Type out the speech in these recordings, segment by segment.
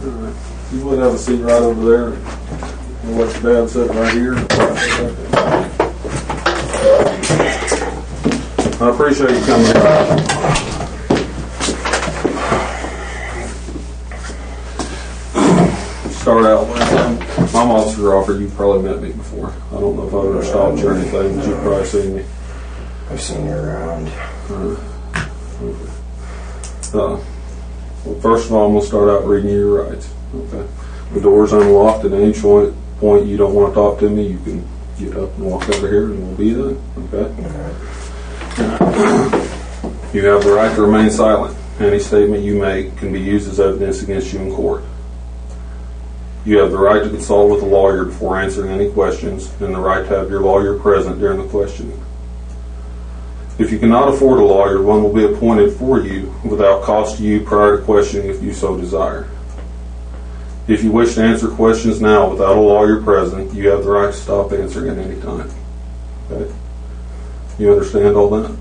You would have a seat right over there. We'll let your dad sit right here. I appreciate you coming in. Start out with, I'm Officer Crawford. You've probably met me before. I don't know if I've ever stopped you or anything, but you've probably seen me. I've seen you around. Well, first of all, I'm going to start out reading you your rights. Okay. The door's unlocked. At any point you don't want to talk to me, you can get up and walk over here and we'll be done. Okay? You have the right to remain silent. Any statement you make can be used as evidence against you in court. You have the right to consult with a lawyer before answering any questions and the right to have your lawyer present during the questioning. If you cannot afford a lawyer, one will be appointed for you without cost to you prior to questioning if you so desire. If you wish to answer questions now without a lawyer present, you have the right to stop answering at any time. Okay? You understand all that?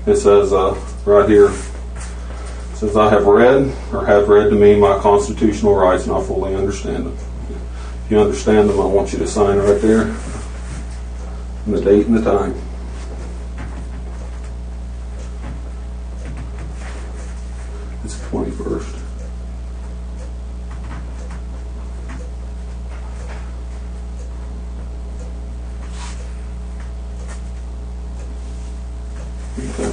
It says right here, it says, I have read or have read to me my constitutional rights and I fully understand them. If you understand them, I want you to sign right there and the date and the time. It's the 21st. Okay.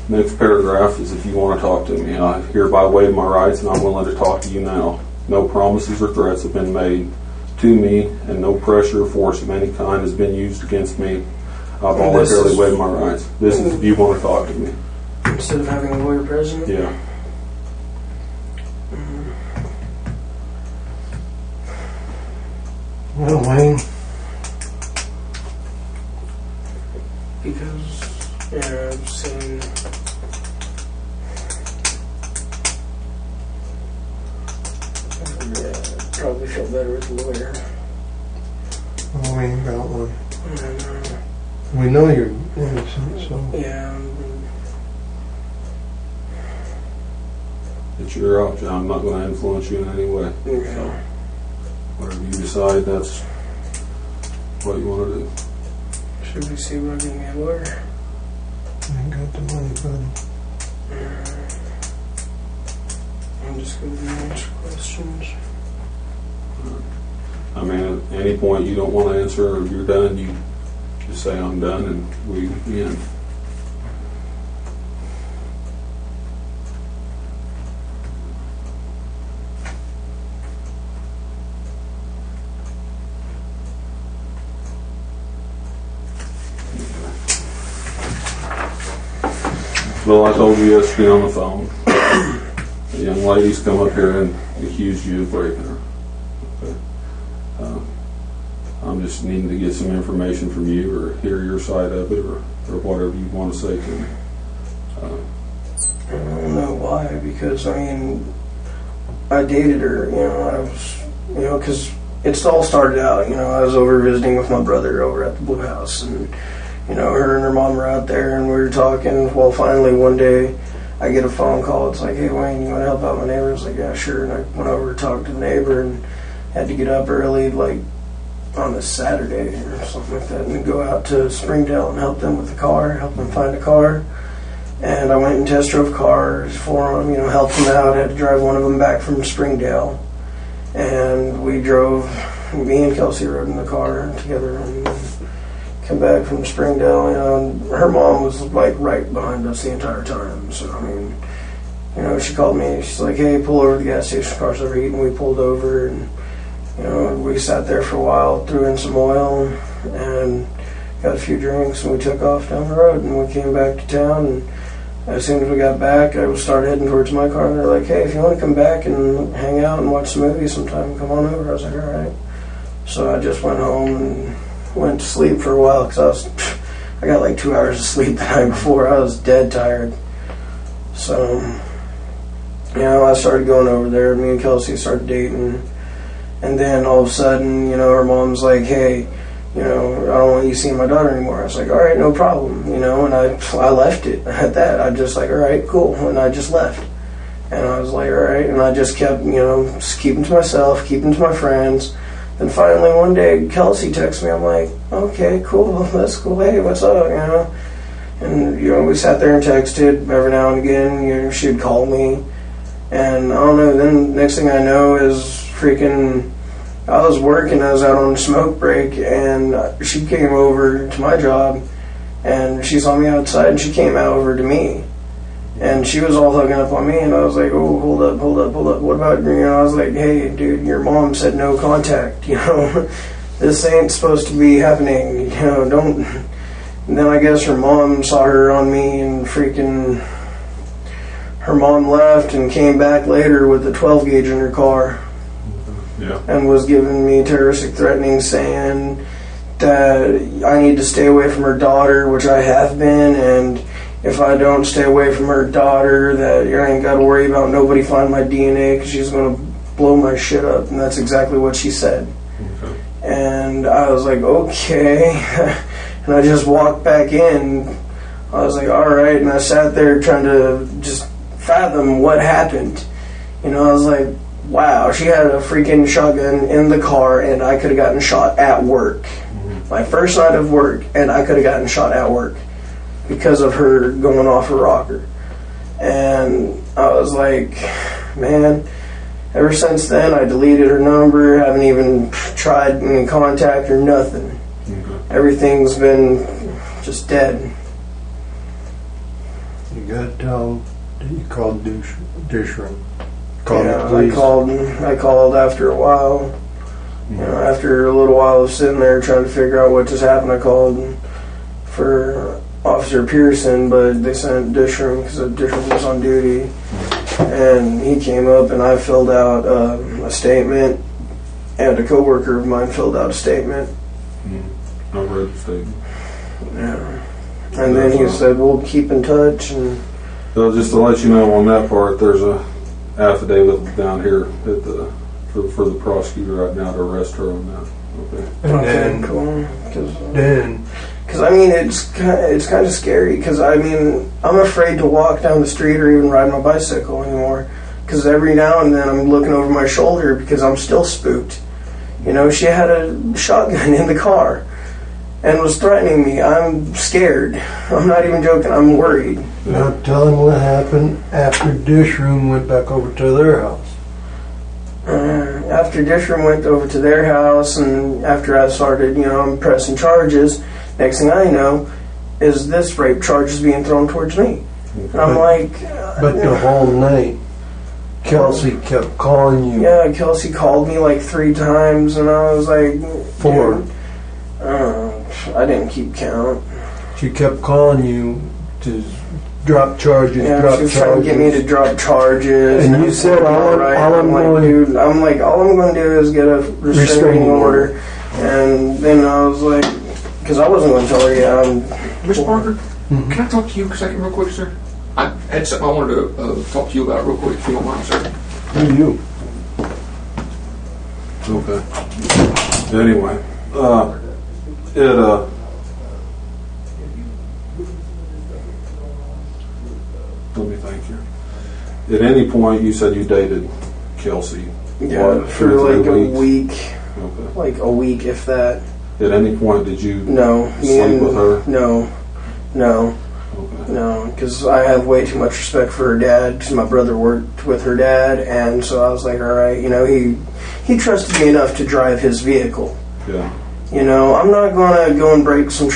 Next paragraph is if you want to talk to me. I hereby waive my rights and I'm willing to talk to you now. No promises or threats have been made to me and no pressure or force of any kind has been used against me. I've voluntarily waived my rights. This is if you want to talk to me. Instead of having a lawyer present? Yeah. Well, Wayne. Because, yeah, I've seen... Yeah, I'd probably feel better with a lawyer. Well, we ain't got one. We know you're innocent, so... Yeah. It's your option. I'm not going to influence you in any way. Yeah. So, whatever you decide, that's what you want to do. Should we see about getting a lawyer? I ain't got the money, buddy. I'm just going to answer questions. I mean, at any point you don't want to answer or you're done, you just say I'm done and we end. Well, I told you yesterday on the phone, the young lady's come up here and accused you of raping her. Okay. I'm just needing to get some information from you or hear your side of it or whatever you want to say to me. I don't know why, because, I mean, I dated her, because it all started out, I was over visiting with my brother over at the Blue House, and her and her mom were out there and we were talking. Well, finally one day I get a phone call. It's like, hey, Wayne, you want to help out my neighbor? I was like, yeah, sure. And I went over to talk to the neighbor and had to get up early, like on a Saturday or something like that, and go out to Springdale and help them with the car, help them find a car. And I went and test drove cars for them, helped them out. I had to drive one of them back from Springdale. And we drove, me and Kelsey rode in the car together and come back from Springdale, and her mom was like right behind us the entire time. So, I mean, she called me, she's like, hey, pull over to the gas station, car's overheating. We pulled over and, we sat there for a while, threw in some oil and got a few drinks and we took off down the road and we came back to town. And as soon as we got back, I started heading towards my car and they're like, hey, if you want to come back and hang out and watch some movies sometime, come on over. I was like, all right. So I just went home and went to sleep for a while because I got like 2 hours of sleep the night before. I was dead tired. So, I started going over there. Me and Kelsey started dating. And then all of a sudden, her mom's like, hey, I don't want you seeing my daughter anymore. I was like, all right, no problem, and I left it at that. I'm just like, all right, cool. And I just left. And I was like, all right. And I just kept, just keeping to myself, keeping to my friends. Then finally one day, Kelsey texts me. I'm like, okay, cool, that's cool. Hey, what's up, And, we sat there and texted every now and again. She'd call me. And I don't know, then next thing I know is freaking, I was working, I was out on a smoke break, and she came over to my job, and she saw me outside, and she came out over to me. And she was all hugging up on me, and I was like, oh, hold up. What about, I was like, hey, dude, your mom said no contact, This ain't supposed to be happening, don't. And then I guess her mom saw her on me, and freaking, her mom left and came back later with a 12 gauge in her car. Yeah. And was giving me terroristic threatenings, saying that I need to stay away from her daughter, which I have been, and if I don't stay away from her daughter, that you ain't got to worry about nobody finding my DNA because she's going to blow my shit up. And that's exactly what she said. Okay. And I was like, okay. And I just walked back in. I was like, all right. And I sat there trying to just fathom what happened. I was like, wow, she had a freaking shotgun in the car, and I could have gotten shot at work. Mm-hmm. My first night of work, and I could have gotten shot at work because of her going off her rocker. And I was like, man, ever since then I deleted her number, haven't even tried any contact or nothing. Mm-hmm. Everything's been just dead. You got to tell that you called Dishram. I called after a while. After a little while of sitting there trying to figure out what just happened, I called for Officer Pearson, but they sent Dishram because Dishram was on duty, and he came up, and I filled out a statement, and a coworker of mine filled out a statement. I read the statement. Yeah, and then he said, "We'll keep in touch." And so just to let you know on that part, there's a affidavit down here at for the prosecutor right now to arrest her on that. Okay. And then, cool. Because it's kind of scary. Because I'm afraid to walk down the street or even ride my bicycle anymore. Because every now and then I'm looking over my shoulder because I'm still spooked. She had a shotgun in the car and was threatening me. I'm scared. I'm not even joking. I'm worried. Now tell him what happened after Dishram went back over to their house. After Dishram went over to their house, and after I started, I'm pressing charges, next thing I know is this rape charge is being thrown towards me. And I'm like... But the whole night, Kelsey kept calling you. Yeah, Kelsey called me like 3 times, and I was like... 4. I didn't keep count. She kept calling you to drop charges, she was trying to get me to drop charges. And you said, all I'm going to do is get a restraining order. And then I was like, because I wasn't going to tell her, Mr. Parker, can I talk to you a second real quick, sir? I had something I wanted to talk to you about real quick, if you don't mind, sir. Who are you? Okay. Anyway, let me think here. At any point, you said you dated Kelsey. Yeah, for like a week. Okay. Like a week, if that. At any point, did you sleep with her? No. Okay. No, because I have way too much respect for her dad, because my brother worked with her dad, and so I was like, all right, he trusted me enough to drive his vehicle. Yeah. I'm not going to go and break some